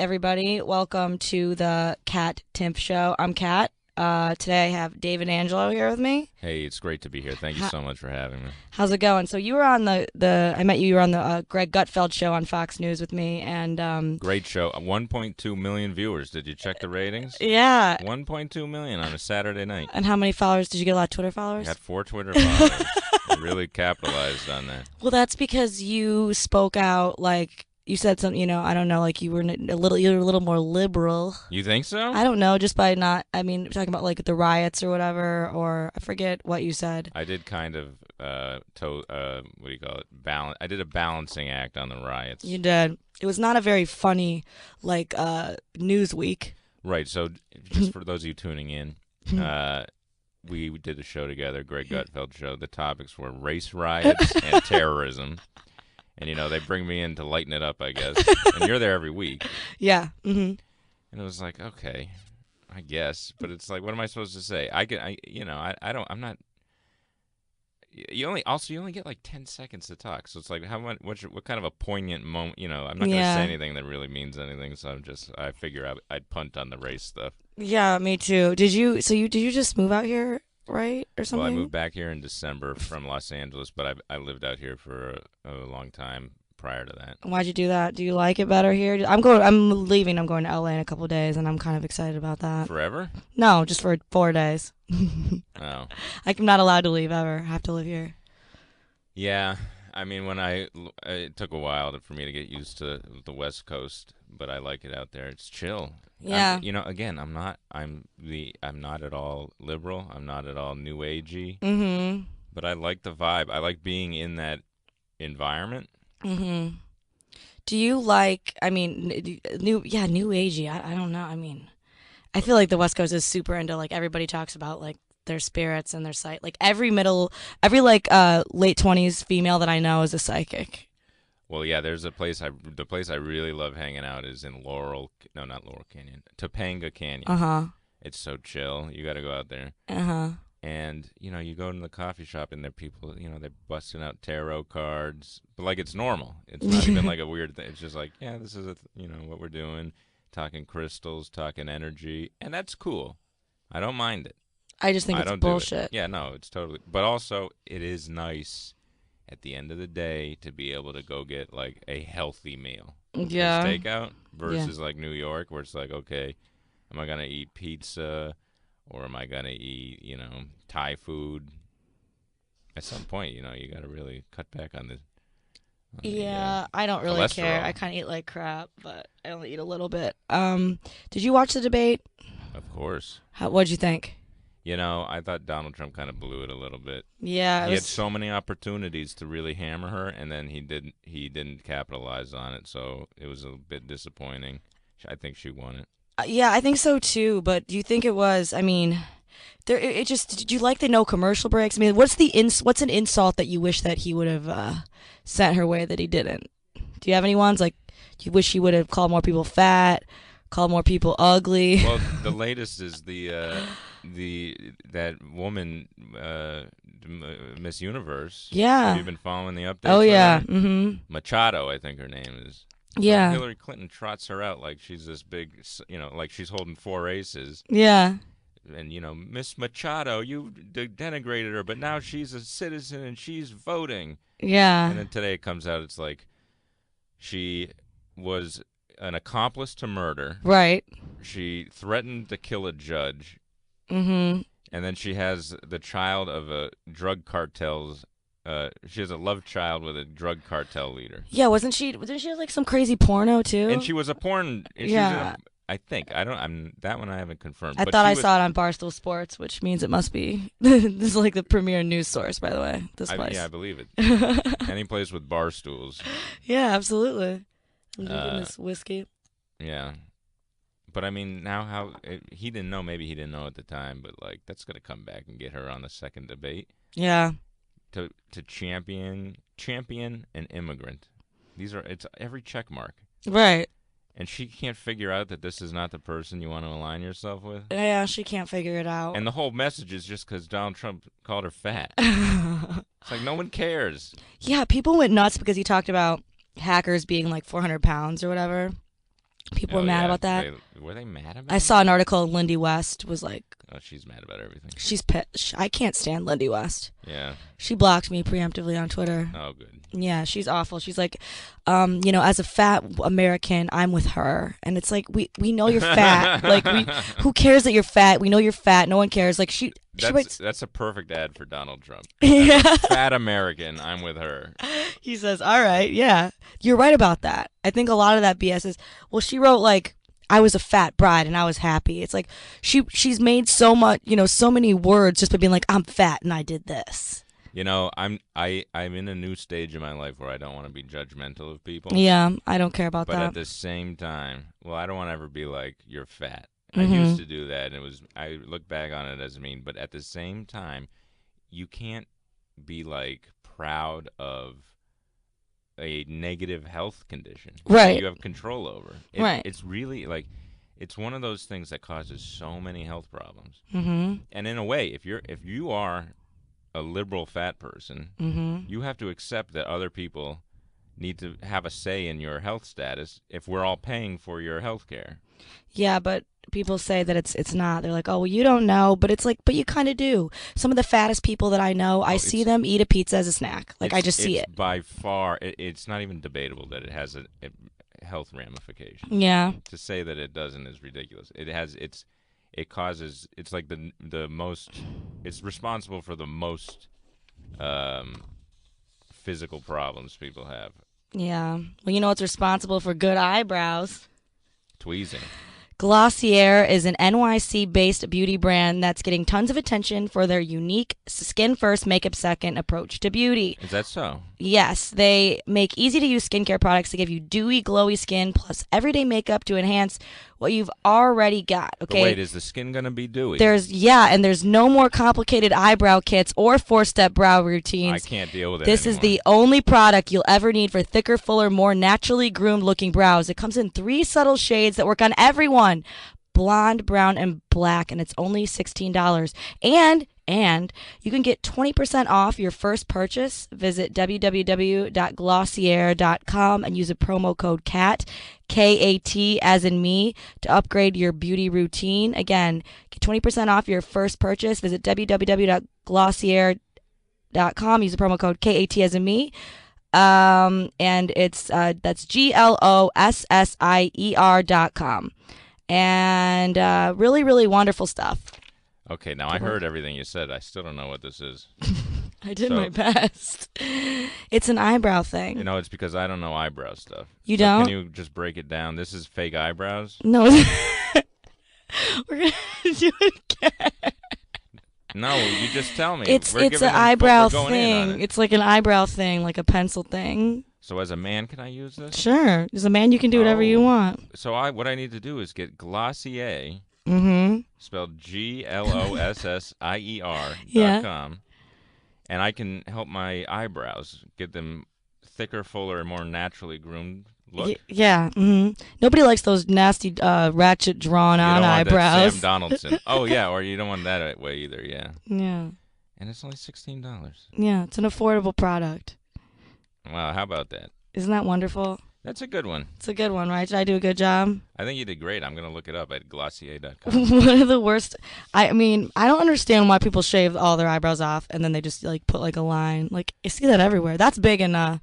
everybody. Welcome to the Kat Timpf Show. I'm Kat. Today I have David Angelo here with me. Hey, it's great to be here. Thank you so much for having me. How's it going? So you were on I met you, you were on the Greg Gutfeld show on Fox News with me, and Great show. 1.2 million viewers. Did you check the ratings? yeah. 1.2 million on a Saturday night. And how many followers? Did you get a lot of Twitter followers? I got 4 Twitter followers. I really capitalized on that. Well, that's because you spoke out, like, you said something, I don't know, like you were you're a little more liberal. You think so? I don't know, just by not, talking about like the riots or whatever, or I forget what you said. I did kind of, what do you call it? I did a balancing act on the riots. You did. It was not a very funny, news week. Right, so just for those of you tuning in, we did a show together, Greg Gutfeld show. The topics were race riots and terrorism. And, they bring me in to lighten it up, I guess. And you're there every week. Yeah. Mm-hmm. And it was like, okay, I guess. But it's like, what am I supposed to say? I'm not. You only get like 10 seconds to talk. So it's like, what kind of a poignant moment, I'm not going to say anything that really means anything. So I figure I'd punt on the race stuff. Yeah, me too. Did you just move out here? Right, or something? Well, I moved back here in December from Los Angeles, but I lived out here for a long time prior to that. Why'd you do that? Do you like it better here? I'm leaving. I'm going to LA in a couple of days, and I'm kind of excited about that. Forever? No, just for 4 days. Oh. I'm not allowed to leave ever. I have to live here. Yeah, it took a while for me to get used to the West Coast, but I like it out there. It's chill. Yeah. Again, I'm not at all liberal. I'm not at all new agey. Mm-hmm. But I like the vibe. I like being in that environment. Mm-hmm. Do you like? New agey. I don't know. I feel like the West Coast is super into, like, everybody talks about, like, their spirits and their sight. Like every late 20s female that I know is a psychic. Well, yeah, there's the place I really love hanging out is in not Laurel Canyon, Topanga Canyon. Uh-huh. It's so chill. You got to go out there. Uh-huh. And, you go to the coffee shop and there are people, they're busting out tarot cards. But, like, it's normal. It's not even like a weird thing. It's just like, yeah, this is, what we're doing. Talking crystals, talking energy. And that's cool. I don't mind it. I just think it's bullshit. Yeah, no, it's totally. But also, it is nice at the end of the day to be able to go get, like, a healthy meal. Yeah. Takeout versus, like, New York, where it's like, okay, am I going to eat pizza or am I going to eat, Thai food? At some point, you got to really cut back on the I don't really cholesterol. care. I kind of eat like crap, but I only eat a little bit. Did you watch the debate? Of course. What'd you think? I thought Donald Trump kind of blew it a little bit. Yeah, he had so many opportunities to really hammer her, and then he didn't capitalize on it. So it was a bit disappointing. I think she won it. Yeah, I think so too. But do you think it was? Did you like the no commercial breaks? What's an insult that you wish that he would have sent her way that he didn't? Do you have any ones like you wish he would have called more people fat, called more people ugly? Well, the latest is that woman, Miss Universe. Yeah. Have you been following the updates? Oh yeah. Mm-hmm. Machado, I think her name is. Yeah. Hillary Clinton trots her out like she's this big, like she's holding 4 aces. Yeah. And, Miss Machado, you denigrated her, but now she's a citizen and she's voting. Yeah. And then today it comes out, it's like she was an accomplice to murder. Right. She threatened to kill a judge. Mm-hmm. And then she has the child of a drug cartel's. She has a love child with a drug cartel leader. Yeah, didn't she have like some crazy porno too? And she was a porn. Yeah. I think that one I haven't confirmed. I thought I saw it on Barstool Sports, which means it must be. This is like the premier news source, by the way. This place. Yeah, I believe it. Any place with bar stools. Yeah, absolutely. I'm drinking this whiskey. Yeah. But now he didn't know. Maybe he didn't know at the time. But like, that's gonna come back and get her on the second debate. Yeah. To champion an immigrant. It's every check mark. Right. And she can't figure out that this is not the person you want to align yourself with. Yeah, she can't figure it out. And the whole message is just because Donald Trump called her fat. It's like no one cares. Yeah, people went nuts because he talked about hackers being like 400 pounds or whatever. People were Oh mad yeah, about that. were they mad I about it? saw an article. Lindy West was like, Oh, she's mad about everything. she's pissed. I can't stand Lindy West. Yeah. She blocked me preemptively on Twitter. Oh, good. Yeah, she's awful. She's like, as a fat American, I'm with her, and it's like we know you're fat. Like who cares that you're fat? We know you're fat. No one cares. Like she writes. That's a perfect ad for Donald Trump. Yeah. Fat American, I'm with her. He says, "All right, yeah, you're right about that." I think a lot of that BS is. Well, she wrote like, "I was a fat bride and I was happy." It's like she's made so much, so many words just by being like, "I'm fat and I did this." I'm in a new stage in my life where I don't want to be judgmental of people. Yeah, I don't care about But that. at the same time, well, I don't want to ever be like, you're fat. I Mm-hmm. used to do that, and I look back on it as mean. But at the same time, you can't be like proud of a negative health condition that Right. you have control over. Right. It's really like it's one of those things that causes so many health problems. Mm-hmm. And in a way, if you are a liberal fat person, Mm-hmm. you have to accept that other people need to have a say in your health status if we're all paying for your health care. Yeah, but people say that it's not. They're like, "Oh, well, you don't know," but it's like, but you kind of do. Some of the fattest people that I know, I see them eat a pizza as a snack. Like I just see it. By far, it's not even debatable that it has a health ramification. Yeah. To say that it doesn't is ridiculous. It causes. It's like the most. It's responsible for the most physical problems people have. Yeah. Well, you know what's responsible for good eyebrows? Tweezing. Glossier is an NYC-based beauty brand that's getting tons of attention for their unique skin first, makeup second approach to beauty. Is that so? Yes, they make easy-to-use skincare products to give you dewy, glowy skin plus everyday makeup to enhance what you've already got. Okay. But wait, is the skin gonna be dewy? And there's no more complicated eyebrow kits or four-step brow routines. I can't deal with it. This anymore. is the only product you'll ever need for thicker, fuller, more naturally groomed looking brows. It comes in 3 subtle shades that work on everyone. Blonde, brown, and black, and it's only $16. And you can get 20% off your first purchase. Visit www.glossier.com and use a promo code CAT, K-A-T as in me, to upgrade your beauty routine. Again, get 20% off your first purchase. Visit www.glossier.com. Use the promo code KAT as in me. And it's that's GLOSSIER.com. And really, really wonderful stuff. Okay, now I heard everything you said. I still don't know what this is. I did my best. It's an eyebrow thing. It's because I don't know eyebrow stuff. You don't? Can you just break it down? This is fake eyebrows? No. We're going to do it again. No, you just tell me. It's an eyebrow thing. It. It's like an eyebrow thing, like a pencil thing. So as a man, can I use this? Sure. As a man, you can do whatever you want. So what I need to do is get Glossier, spelled GLOSSIER.com, and I can help my eyebrows, get them thicker, fuller, more naturally groomed look. Yeah. Nobody likes those nasty, ratchet, drawn-on eyebrows. Sam Donaldson. Oh, yeah, or you don't want that way either, yeah. Yeah. And it's only $16. Yeah, it's an affordable product. Wow, how about that? Isn't that wonderful? That's a good one. It's a good one, right? Did I do a good job? I think you did great. I'm going to look it up at Glossier.com. One of the worst. I mean, I don't understand why people shave all their eyebrows off and then they just like put like a line. Like, I see that everywhere. That's big in I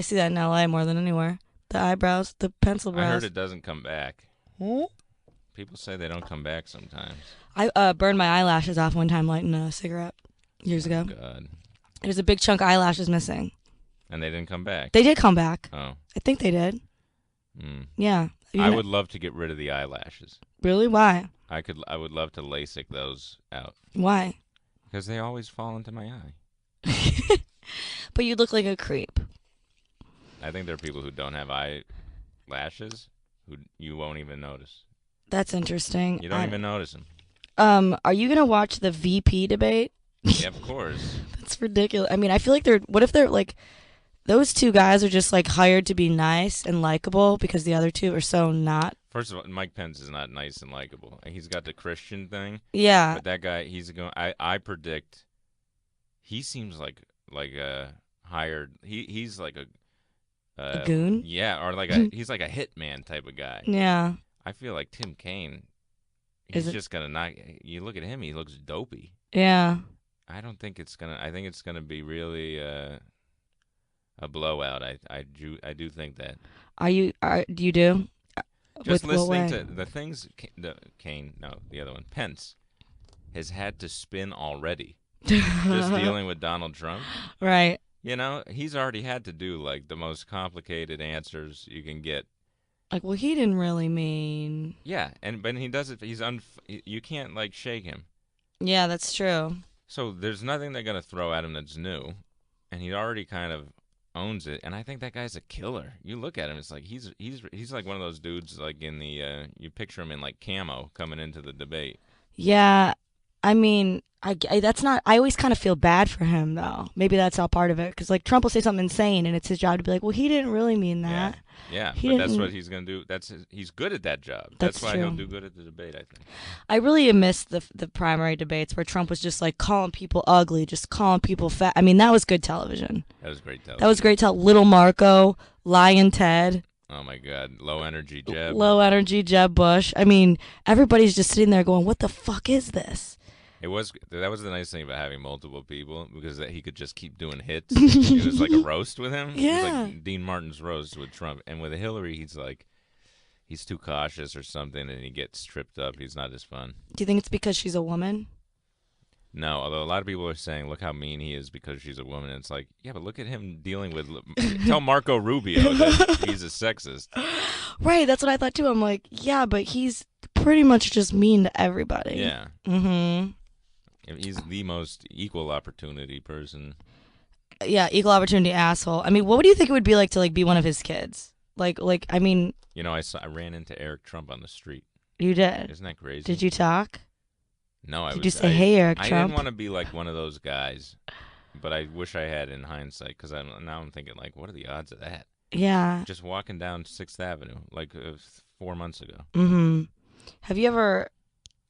see that in LA more than anywhere. The eyebrows, the pencil brows. I heard it doesn't come back. People say they don't come back sometimes. I burned my eyelashes off one time lighting a cigarette years ago. God. There's a big chunk of eyelashes missing. And they didn't come back? They did come back. Oh. I think they did. Yeah. I would love to get rid of the eyelashes. Really? Why? I would love to LASIK those out. Why? Because they always fall into my eye. But you look like a creep. I think there are people who don't have eyelashes who you won't even notice. That's interesting. You don't even notice them. Are you gonna watch the VP debate? Yeah, of course. That's ridiculous. I mean, I feel like what if they're like, those two guys are just like hired to be nice and likable because the other two are so not. First of all, Mike Pence is not nice and likable. He's got the Christian thing. Yeah. But that guy, I predict, he seems like a hired. He's like A goon? Yeah, or he's like a hitman type of guy. Yeah. I feel like Tim Kaine, Is he's it? just gonna not. You look at him, he looks dopey. Yeah. I don't think it's gonna. I think it's gonna be really a blowout. I do think that. Do you do? Just With what listening way? to the things, Kane, no, the other one, Pence, has had to spin already. Just dealing with Donald Trump. Right. You know, he's already had to do like the most complicated answers you can get. Like, well, he didn't really mean. Yeah, and but he does it. You can't like shake him. Yeah, that's true. So there's nothing they're gonna throw at him that's new, and he already kind of owns it. And I think that guy's a killer. You look at him, it's like he's like one of those dudes like in the you picture him in like camo coming into the debate. Yeah, I mean, that's not. I always kind of feel bad for him, though. Maybe that's all part of it, because like Trump will say something insane, and it's his job to be like, "Well, he didn't really mean Yeah, that. yeah, He but that's didn't." what he's gonna do. He's good at that job. That's That's why he'll true. do good at the debate. I think. I really missed the primary debates where Trump was just like calling people ugly, just calling people fat. I mean, that was good television. That was great That was television. great. Little Marco, Lion Ted, Oh my God, low energy Jeb. low energy Jeb Bush. I mean, everybody's just sitting there going, "What the fuck is this?" That was the nice thing about having multiple people because that he could just keep doing hits. It was like a roast with him. It was Yeah. like Dean Martin's roast with Trump, and with Hillary, he's too cautious or something, and he gets tripped up. He's not as fun. Do you think it's because she's a woman? No, although a lot of people are saying, look how mean he is because she's a woman. And it's like, yeah, but look at him dealing with. Tell Marco Rubio that he's a sexist. Right, that's what I thought too. I'm like, yeah, but he's pretty much just mean to everybody. Yeah, Mm-hmm. he's the most equal opportunity person. Yeah, equal opportunity asshole. I mean, what would you think it would be like to like be one of his kids? I mean, You know, I ran into Eric Trump on the street. you did. Isn't that crazy? Did you talk? No, Did you say, "Hey, Eric I Trump"? didn't want to be like one of those guys, but I wish I had in hindsight because now I'm thinking like, what are the odds of that? Yeah. Just walking down Sixth Avenue like 4 months ago. Mm-hmm. Have you ever?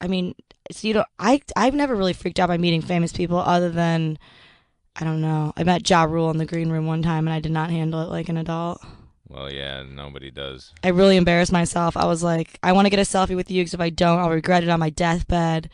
I mean, so you don't. I've never really freaked out by meeting famous people, other than I don't know. I met Ja Rule in the green room one time, and I did not handle it like an adult. Well, yeah, nobody does. I really embarrassed myself. I was like, I want to get a selfie with you because if I don't, I'll regret it on my deathbed.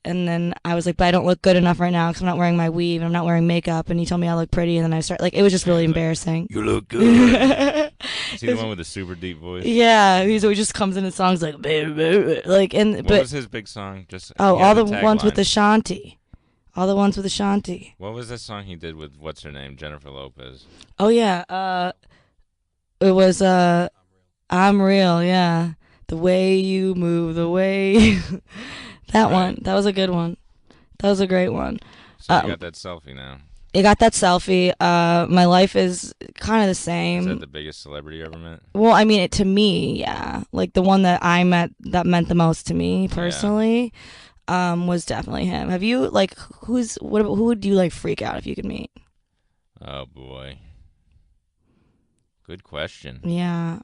And then I was like, but I don't look good enough right now because I'm not wearing my weave and I'm not wearing makeup. And he told me I look pretty. And then I started, like, it was just really He's like, embarrassing. you look good. Is he the one with the super deep voice? Yeah, he just comes in and songs like, baby, baby. Like, and, What but, was his big song? Just oh, he had all a the ones with tagline. Ashanti. All the ones with Ashanti. What was that song he did with what's her name, Jennifer Lopez? Oh, yeah. It was, I'm real, yeah. The way you move, the way. That Right. one. That was a good one. That was a great one. So you got that selfie now. I got that selfie. My life is kind of the Is same. that the biggest celebrity you ever met? Well, I mean, to me, yeah. Like the one that I met that meant the most to me personally, was definitely him. Have you like who would you like freak out if you could meet? Oh boy. Good question. Yeah,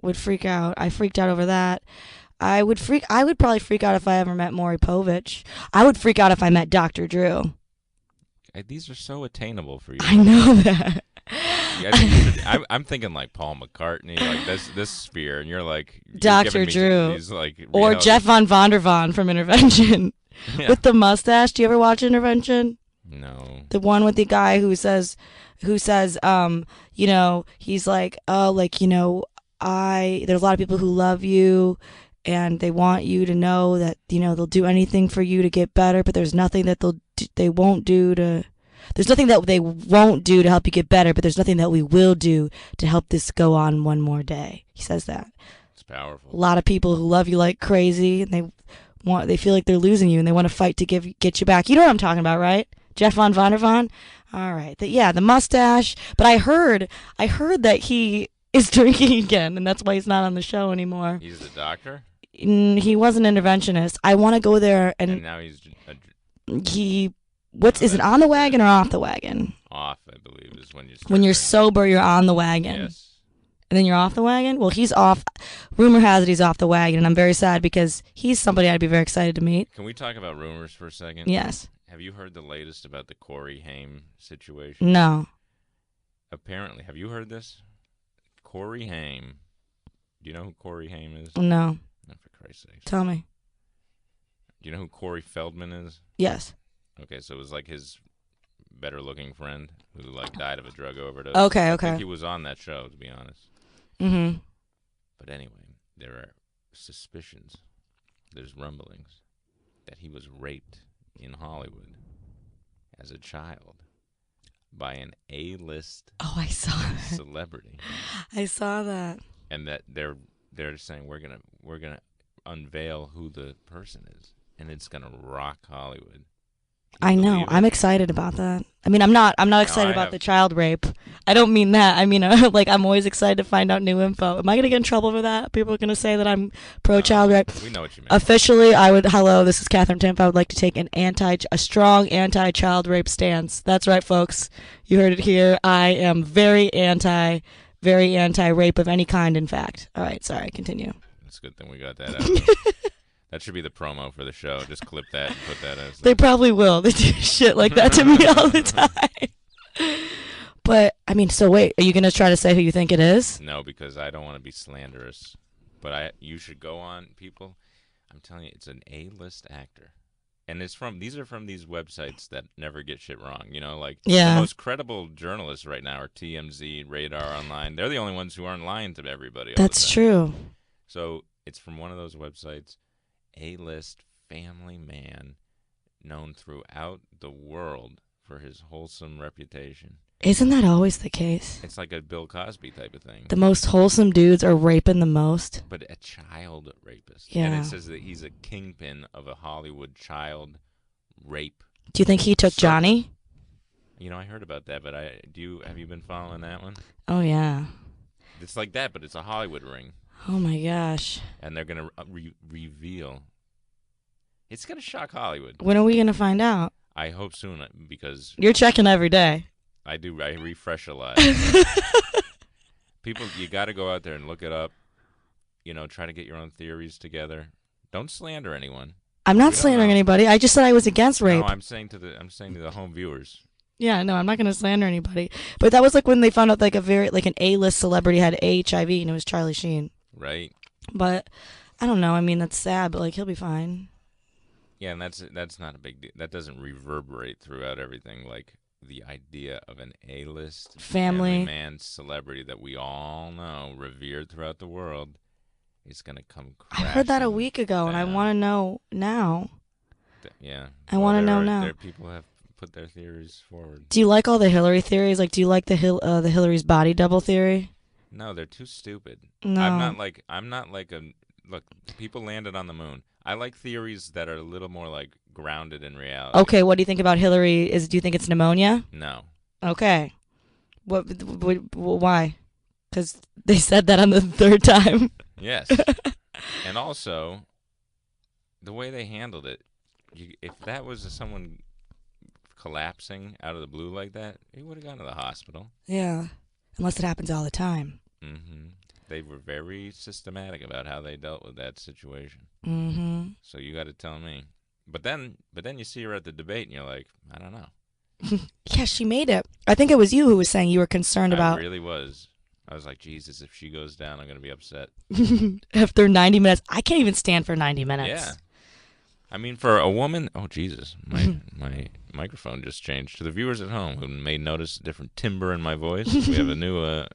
would freak out. I freaked out over that. I would probably freak out if I ever met Maury Povich. I would freak out if I met Dr. Drew. These are so attainable for you. I know that. Yeah, I think you should- I'm thinking like Paul McCartney, like this sphere, and you're like you're Dr. giving me Drew. these, like, Or reality- Jeff Von Vondervan from Intervention. Yeah. With the mustache. Do you ever watch Intervention? No. The one with the guy who says, you know, he's like, oh, like, you know, there's a lot of people who love you and they want you to know that, you know, they'll do anything for you to get better, but there's nothing that they won't do to, there's nothing that they won't do to help you get better, but there's nothing that we will do to help this go on one more day. He says that. It's powerful. A lot of people who love you like crazy and they feel like they're losing you and they want to fight to get you back. You know what I'm talking about, right? Jeff Von Vondervan? All right. The mustache. But I heard that he is drinking again, and that's why he's not on the show anymore. He's the doctor, He was an interventionist. I want to go there, and and now he's is it on the wagon or off the wagon? off. I believe is when you start When you're drinking. sober, you're on the wagon. Yes. And then you're off the wagon? Well, he's off. Rumor has it he's off the wagon, and I'm very sad because he's somebody I'd be very excited to meet. Can we talk about rumors for a second? Yes. Have you heard the latest about the Corey Haim situation? No. Apparently, have you heard this? Corey Haim. Do you know who Corey Haim is? No. Oh, for Christ's sake. Tell me. Do you know who Corey Feldman is? Yes. Okay, so it was like his better-looking friend who like died of a drug overdose. Okay, I okay. think he was on that show, to be honest. Mm-hmm. But anyway, there are suspicions. There's rumblings that he was raped in Hollywood as a child by an A-list Oh, I saw that. celebrity, I saw that. and that they're saying we're gonna unveil who the person is, and it's gonna rock Hollywood. I know. I'm excited about that. I mean, I'm not excited about the child rape. I don't mean that. I mean, like, I'm always excited to find out new info. Am I going to get in trouble for that? People are going to say that I'm pro-child rape. We know what you mean. Officially, hello, this is Katherine Timpf. I would like to take a strong anti-child rape stance. That's right, folks. You heard it here. I am very anti-rape of any kind, in fact. All right, sorry, continue. It's a good thing we got that out. That should be the promo for the show. Just clip that and put that as. They probably will. They do shit like that to me all the time. But, I mean, so wait, are you going to try to say who you think it is? No, because I don't want to be slanderous. But you should go on, people. I'm telling you, it's an A-list actor. And these are from these websites that never get shit wrong. You know, like the most credible journalists right now are TMZ, Radar Online. They're the only ones who aren't lying to everybody. That's true. So it's from one of those websites. A-list family man known throughout the world for his wholesome reputation. Isn't that always the case? It's like a Bill Cosby type of thing. The most wholesome dudes are raping the most. But a child rapist. Yeah. And it says that he's a kingpin of a Hollywood child rape. Do you think he took Johnny? You know, I heard about that, but have you been following that one? Oh, yeah. It's like that, but it's a Hollywood ring. Oh, my gosh. And they're going to reveal. It's going to shock Hollywood. When are we going to find out? I hope soon, because... You're checking every day. I do. I refresh a lot. People, you got to go out there and look it up. You know, try to get your own theories together. Don't slander anyone. I'm not slandering anybody. I just said I was against rape. No, I'm saying to the home viewers. Yeah, no, I'm not going to slander anybody. But that was like when they found out like an A-list celebrity had HIV, and it was Charlie Sheen. Right. But I don't know. I mean, that's sad, but like he'll be fine. Yeah, and that's not a big deal. That doesn't reverberate throughout everything like the idea of an A-list family man celebrity that we all know, revered throughout the world, is going to come crashing. I heard that a week ago, and I want to know now. Yeah. I want to know now. People have put their theories forward. Do you like all the Hillary theories? Like, do you like the Hillary's body double theory? No, they're too stupid. No. I'm not like a look, people landed on the moon. I like theories that are a little more like grounded in reality. Okay, what do you think about Hillary? Do you think it's pneumonia? No. Okay. Why? Because they said that on the third time. Yes. And also, the way they handled it, if that was someone collapsing out of the blue like that, he would have gone to the hospital. Yeah. Unless it happens all the time. Mm-hmm. They were very systematic about how they dealt with that situation. Mm-hmm. So you got to tell me. But then you see her at the debate, and you're like, I don't know. Yeah, she made it. I think it was you who was saying you were concerned about. I really was. I was like, Jesus, if she goes down, I'm going to be upset. After 90 minutes. I can't even stand for 90 minutes. Yeah. I mean, for a woman, oh, Jesus, my microphone just changed. To the viewers at home who may notice different timbre in my voice, we have a new, or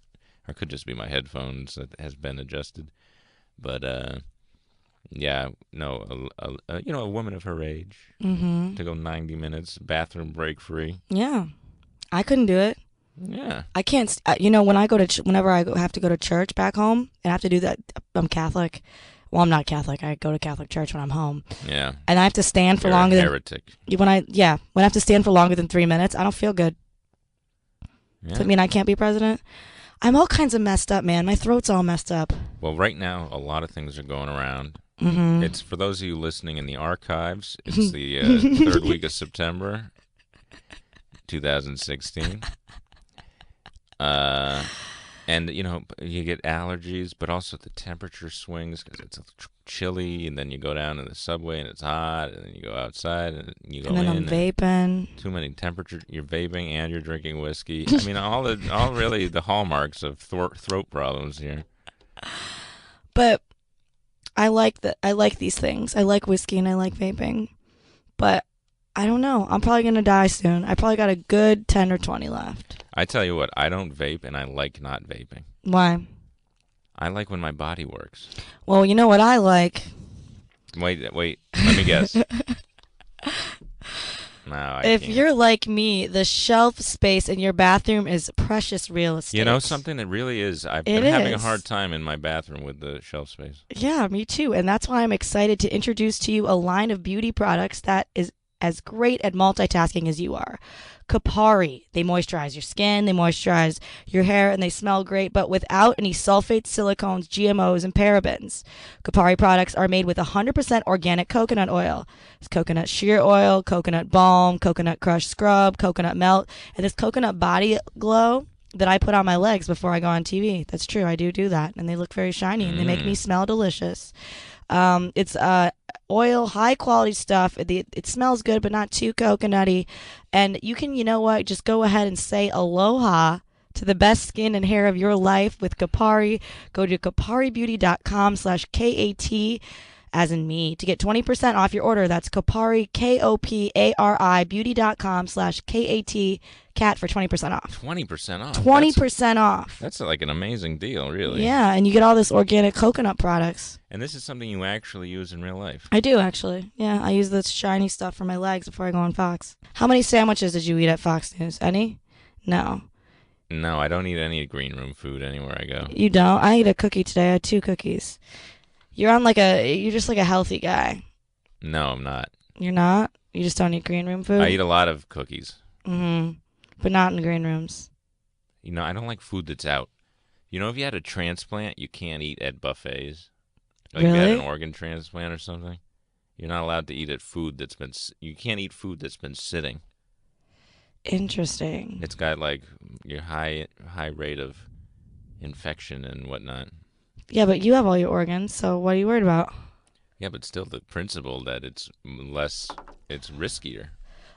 it could just be my headphones that has been adjusted. But, yeah, no, a woman of her age to go 90 minutes, bathroom break free. Yeah. I couldn't do it. Yeah. I can't, when I go to, whenever I have to go to church back home, and I have to do that, I'm Catholic. Well, I'm not Catholic. I go to Catholic church when I'm home. Yeah. And I have to stand for You're longer a than heretic. When I have to stand for longer than 3 minutes, I don't feel good. Yeah. Does that mean I can't be president? I'm all kinds of messed up, man. My throat's all messed up. Well, right now, a lot of things are going around. Mm-hmm. It's for those of you listening in the archives. It's the third week of September, 2016. And you get allergies, but also the temperature swings because it's chilly, and then you go down in the subway and it's hot, and then you go outside and you And go then I'm in and vaping. too many temperature. You're vaping and you're drinking whiskey. I mean, all really the hallmarks of throat problems here. But I like that. I like these things. I like whiskey and I like vaping. But I don't know. I'm probably gonna die soon. I probably got a good 10 or 20 left. I tell you what, I don't vape, and I like not vaping. Why? I like when my body works. Well, you know what I like. Wait, let me guess. No, I If can't. you're like me, the shelf space in your bathroom is precious real estate. You know something? It really is. I've It been having a is. hard time in my bathroom with the shelf space. Yeah, me too. And that's why I'm excited to introduce to you a line of beauty products that is as great at multitasking as you are. Kapari. They moisturize your skin, they moisturize your hair, and they smell great, but without any sulfates, silicones, GMOs, and parabens. Kapari products are made with 100% organic coconut oil. It's coconut shear oil, coconut balm, coconut crush scrub, coconut melt, and this coconut body glow that I put on my legs before I go on TV. That's true. I do that, and they look very shiny, and they make me smell delicious. It's oil, high quality stuff. It smells good, but not too coconutty. And you can, you know what, just go ahead and say aloha to the best skin and hair of your life with Kapari. Go to kaparibeauty.com/KAT as in me to get 20% off your order. That's Kapari, KOPARI, beauty.com/KAT, cat for 20% off. 20% off. 20% off. That's like an amazing deal, really. Yeah, and you get all this organic coconut products. And this is something you actually use in real life. I do, actually. Yeah, I use this shiny stuff for my legs before I go on Fox. How many sandwiches did you eat at Fox News? Any? No. No, I don't eat any green room food anywhere I go. You don't? I ate a cookie today. I had 2 cookies. You're just like a healthy guy. No, I'm not. You're not? You just don't eat green room food? I eat a lot of cookies. Mm-hmm. But not in the green rooms. You know, I don't like food that's out. You know, if you had a transplant, you can't eat at buffets. Like if you had Really? an organ transplant or something. You're not allowed to eat at food that's been... You can't eat food that's been sitting. Interesting. It's got like your high rate of infection and whatnot. Yeah, but you have all your organs, so what are you worried about? Yeah, but still the principle that it's riskier.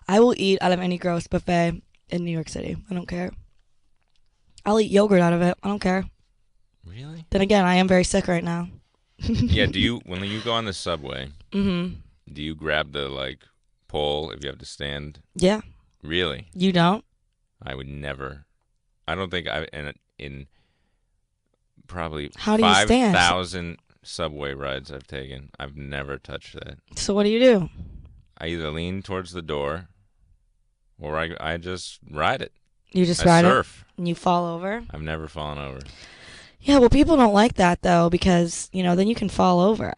I will eat out of any gross buffet in New York City. I don't care. I'll eat yogurt out of it. I don't care. Really? Then again, I am very sick right now. Yeah, when you go on the subway, Mm-hmm. do you grab the like pole if you have to stand? Yeah. Really? You don't? I would never. I don't think in probably How do you stand? 5,000 subway rides I've taken, I've never touched that. So what do you do? I either lean towards the door or I just ride it. You just I ride surf. it and you fall over? I've never fallen over. Yeah, well, people don't like that, though, because, then you can fall over.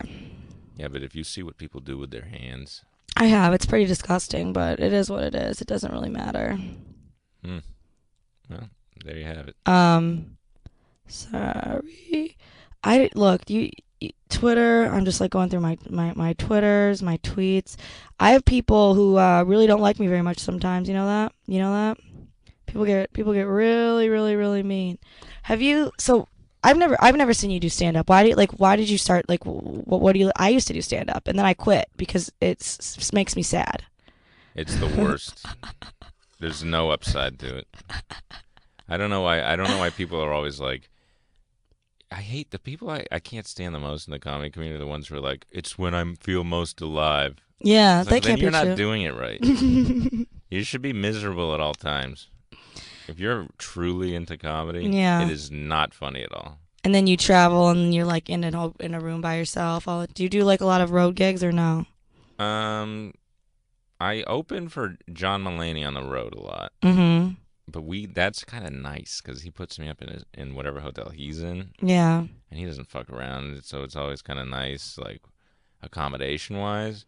Yeah, but if you see what people do with their hands. I have. It's pretty disgusting, but it is what it is. It doesn't really matter. Well, there you have it. Sorry. Twitter, I'm just like going through my Twitters, my tweets. I have people who really don't like me very much sometimes. You know that? You know that? People get really, really, really mean. I've never seen you do stand up. Why did you start, like, what do you, I used to do stand up and then I quit because it makes me sad. It's the worst. There's no upside to it. I don't know why people are always like, I hate the people I can't stand the most in the comedy community are the ones who are like, it's when I feel most alive. Yeah, It's they like, can't then be you're true. not doing it right. You should be miserable at all times. If you're truly into comedy, Yeah. it is not funny at all. And then you travel and you're like in a room by yourself. Do you do like a lot of road gigs or no? I open for John Mulaney on the road a lot. Mm-hmm. But that's kind of nice because he puts me up in whatever hotel he's in, Yeah. and he doesn't fuck around, so it's always kind of nice, like accommodation wise.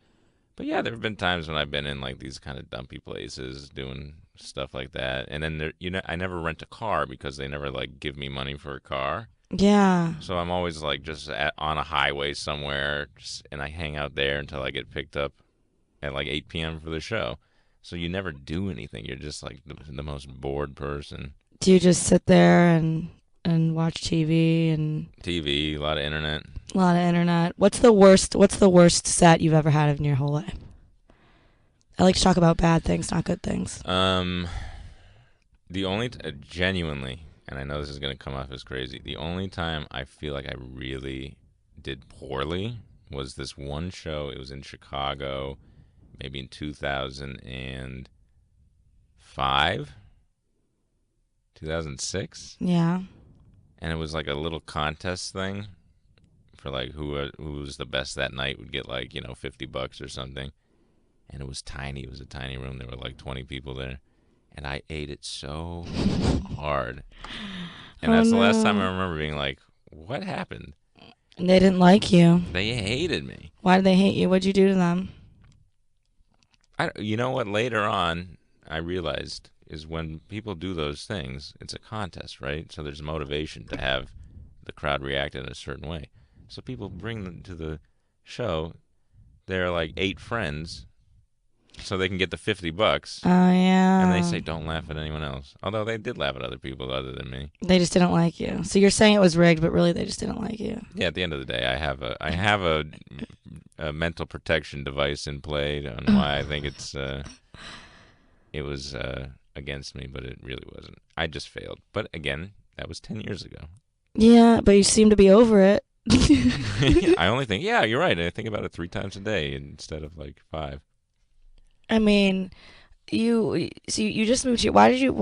But yeah, there have been times when I've been in like these kind of dumpy places doing stuff like that, and then I never rent a car because they never like give me money for a car. Yeah. So I'm always like just on a highway somewhere, and I hang out there until I get picked up at like 8 p.m. for the show. So you never do anything. You're just like the most bored person. Do you just sit there and and watch TV and TV, a lot of internet. a lot of internet. What's the worst set you've ever had in your whole life? I like to talk about bad things, not good things. The only genuinely, and I know this is going to come off as crazy, the only time I feel like I really did poorly was this one show. It was in Chicago, maybe in 2005, 2006. Yeah. And it was like a little contest thing for like who was the best that night would get like, $50 or something. And it was tiny. It was a tiny room. There were like 20 people there. And I ate it so hard. And that's the last time I remember being like, what happened? They didn't like you. They hated me. Why did they hate you? What'd you do to them? You know what? Later on, I realized is when people do those things, it's a contest, right? So there's motivation to have the crowd react in a certain way. So people bring them to the show. They're like 8 friends, so they can get the $50. Oh, yeah. And they say, don't laugh at anyone else. Although they did laugh at other people other than me. They just didn't like you. So you're saying it was rigged, but really they just didn't like you. Yeah, at the end of the day, I have a mental protection device in play on why I think it was against me, but it really wasn't. I just failed. But again, that was 10 years ago. Yeah, but you seem to be over it. I only think, yeah, you're right. I think about it 3 times a day instead of like 5. I mean, you just moved here. Why did you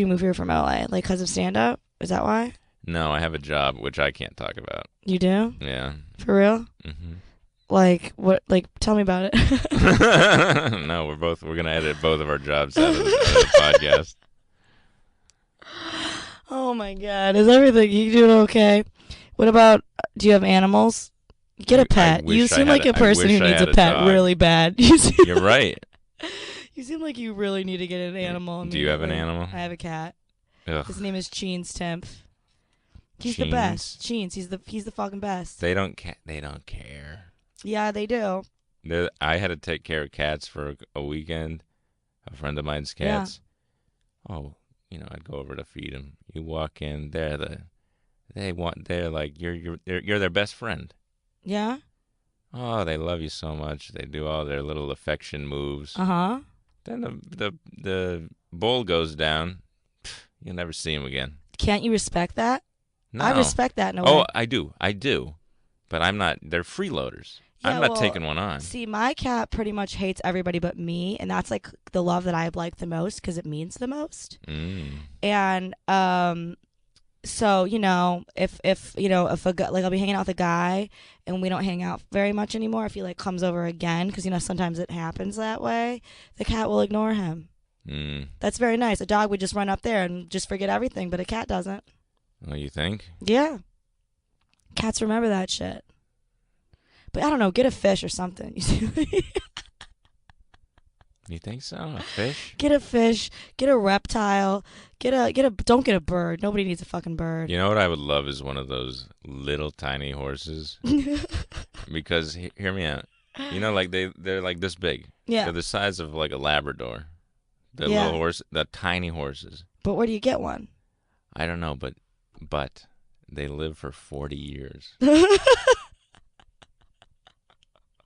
move here from LA? Like, because of stand up? Is that why? No, I have a job which I can't talk about. You do? Yeah. For real? Mm-hmm. Like what? Like, tell me about it. No, we're gonna edit both of our jobs out of the podcast. Oh my God, is everything you doing okay? What about? Do you have animals? Get a pet. You seem like a person who needs a pet really bad. You're right. You seem like you really need to get an animal. Do you have an animal? I have a cat. Ugh. His name is Katherine Timpf. He's the Cheens? best. Cheens. He's the fucking best. They don't care. Yeah, they do. I had to take care of cats for a weekend. A friend of mine's cats. Yeah. Oh, I'd go over to feed them. You walk in, they're like you're their best friend. Yeah. Oh, they love you so much. They do all their little affection moves. Uh-huh. Then the bowl goes down. You'll never see him again. Can't you respect that? No. I respect that in a way. Oh, I do. But I'm not. They're freeloaders. Yeah, I'm not taking one on. See, my cat pretty much hates everybody but me, and that's like the love that I like the most because it means the most. And so if a guy, like I'll be hanging out with a guy and we don't hang out very much anymore, if he like comes over again, because sometimes it happens that way, the cat will ignore him. That's very nice. A dog would just run up there and just forget everything, but a cat doesn't. Oh, you think? Yeah. Cats remember that shit. But I don't know, get a fish or something. You think so? A fish? Get a fish, get a reptile, don't get a bird. Nobody needs a fucking bird. You know what I would love is one of those little tiny horses. Because hear me out. Like they're like this big. Yeah. They're the size of like a Labrador. The little horse, the tiny horses. But where do you get one? I don't know, but they live for 40 years.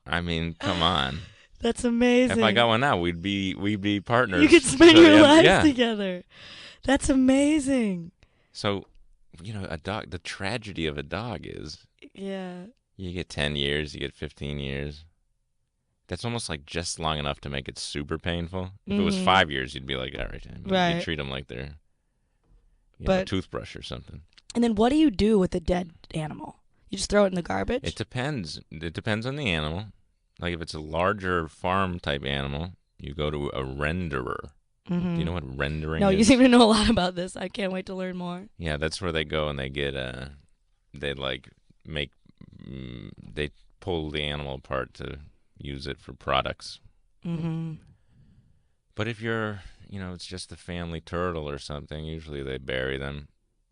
I mean, come on. That's amazing. If I got one now, we'd be partners. You could spend your lives together. That's amazing. So, a dog. The tragedy of a dog is, you get 10 years, you get 15 years. That's almost like just long enough to make it super painful. If it was 5 years, you'd be like, all right, you treat them like they're a toothbrush or something. And then what do you do with a dead animal? You just throw it in the garbage? It depends. It depends on the animal. Like if it's a larger farm type animal, you go to a renderer. Mm-hmm. Do you know what rendering is? No, you seem to know a lot about this. I can't wait to learn more. Yeah, that's where they go and they get they pull the animal apart to use it for products. Mm-hmm. But if you're, it's just the family turtle or something, usually they bury them.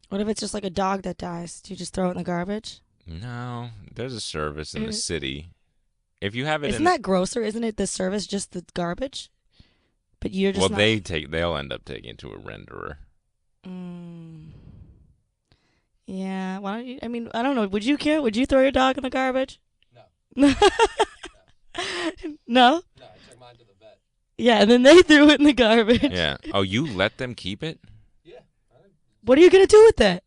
What if it's just like a dog that dies? Do you just throw it in the garbage? No, there's a service in the city. If you have it, isn't that grosser? Isn't it the service just the garbage? But you're just they'll end up taking it to a renderer. Yeah. Why don't you? I mean, I don't know. Would you care? Would you throw your dog in the garbage? No. No. No. No, I took mine to the vet. Yeah, and then they threw it in the garbage. Yeah. Oh, you let them keep it? Yeah. What are you gonna do with it?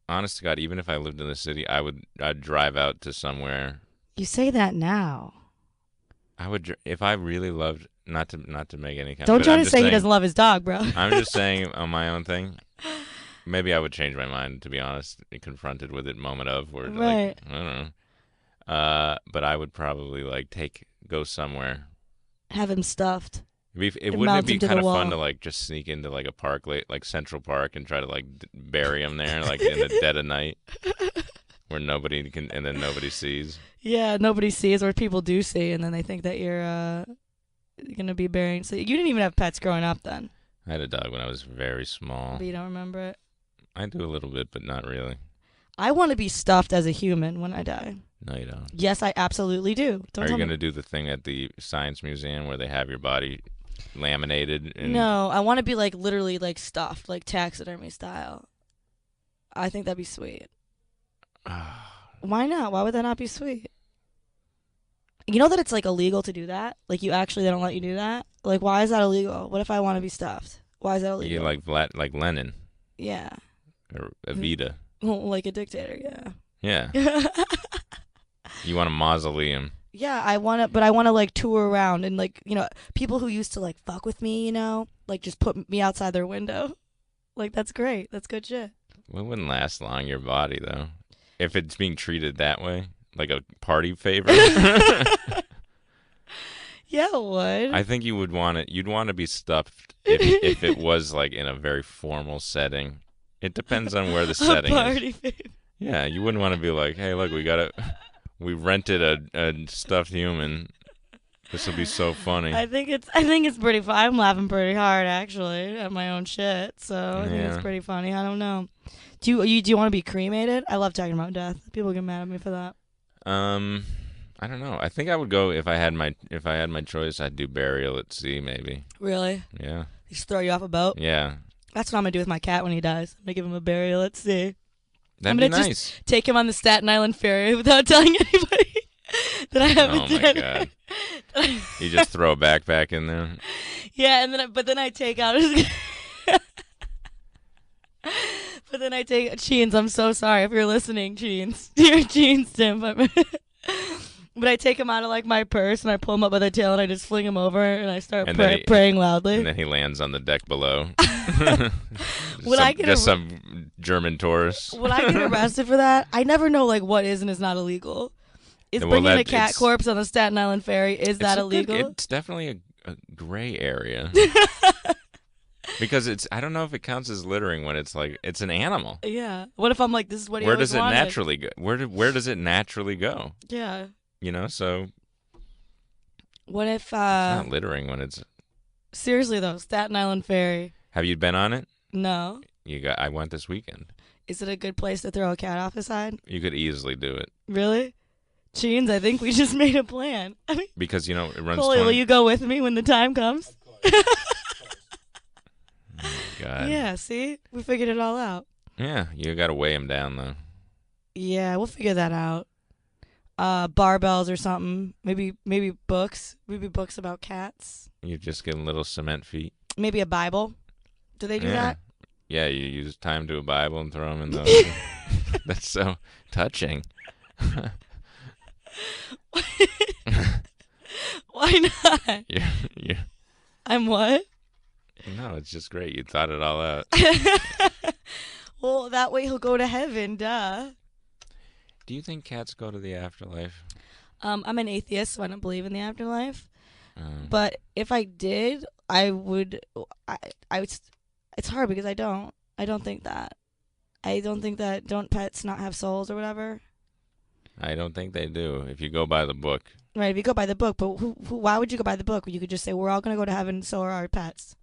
Honest to God, even if I lived in the city, I'd drive out to somewhere. You say that now. I would if I really loved not to make any kind. Don't but try I'm to just say he saying- doesn't love his dog, bro. I'm just saying on my own thing. Maybe I would change my mind, to be honest, confronted with it moment of where Right. like I don't know. But I would probably like go somewhere. Have him stuffed. Wouldn't it mounts be him to kind the of fun wall. to like just sneak into like a park, like Central Park, and try to like bury him there, like in the dead of night, where nobody can, and then nobody sees. Yeah, nobody sees, or people do see, and then they think that you're gonna be burying. So you didn't even have pets growing up, then? I had a dog when I was very small. But you don't remember it. I do a little bit, but not really. I want to be stuffed as a human when I die. No, you don't. Yes, I absolutely do. Don't Are tell you me. gonna do the thing at the Science Museum where they have your body laminated? And No, I want to be like literally like stuffed, like taxidermy style. I think that'd be sweet. Why not? Why would that not be sweet? You know that it's like illegal to do that? Like they don't let you do that? Like why is that illegal? What if I want to be stuffed? Why is that illegal? You like Lenin Yeah. or Evita. Like a dictator, yeah. Yeah. You want a mausoleum. Yeah, I want to like tour around and like, people who used to like fuck with me, like just put me outside their window. Like that's great. That's good shit. Well, it wouldn't last long, your body, though. If it's being treated that way, like a party favor. Yeah, it would. I think you would want it. You'd want to be stuffed if it was like in a very formal setting. It depends on where the setting a is. party favor. Yeah, you wouldn't want to be like, hey, look, we rented a stuffed human. This will be so funny. I think it's pretty fun. I'm laughing pretty hard actually at my own shit. So I think it's Yeah. pretty funny. I don't know. Do you want to be cremated? I love talking about death. People get mad at me for that. I don't know. I think I would go if I had my choice. I'd do burial at sea, maybe. Really? Yeah. Just throw you off a boat? Yeah. That's what I'm gonna do with my cat when he dies. I'm gonna give him a burial at sea. That'd I'm be gonna nice. just take him on the Staten Island Ferry without telling anybody that I have Oh a my dinner. God. You just throw a backpack in there. Yeah, and then I take out his. But then I take Cheens. I'm so sorry if you're listening, Cheens. Dear Cheens, Tim. But I take him out of like my purse and I pull him up by the tail and I just fling him over and I start And then praying loudly. And then he lands on the deck below. Would some German tourist. Would I get arrested for that? I never know like what is and is not illegal. Is Well, bringing a that- cat it's- corpse on the Staten Island Ferry is that illegal? It's definitely a gray area. Because I don't know if it counts as littering when it's like it's an animal. Yeah. What if I'm like, this is what he Where always does it wanted? naturally go? Where does it naturally go? Yeah. So What if it's not littering when it's. seriously though, Staten Island Ferry? Have you been on it? No. I went this weekend. Is it a good place to throw a cat off the side? You could easily do it Really? Cheens, I think we just made a plan. I mean, because it runs. Coley, 20 will you go with me when the time comes? Oh my God. Yeah, see? We figured it all out. Yeah, you got to weigh him down though. Yeah, we'll figure that out. Barbells or something. Maybe books. Maybe books about cats. You just get little cement feet. Maybe a Bible. Do they do Yeah. that? Yeah, you use time to a Bible and throw them in the. That's so touching. Why not? Yeah. I'm what? No, it's just great. You thought it all out. Well, that way he'll go to heaven, duh. Do you think cats go to the afterlife? I'm an atheist, so I don't believe in the afterlife. Um, But if I did, I would. It's hard because I don't. I don't think that. I don't think that. Don't pets not have souls or whatever? I don't think they do. If you go by the book, Right. If you go by the book, but why would you go by the book? You could just say we're all gonna go to heaven. So are our pets.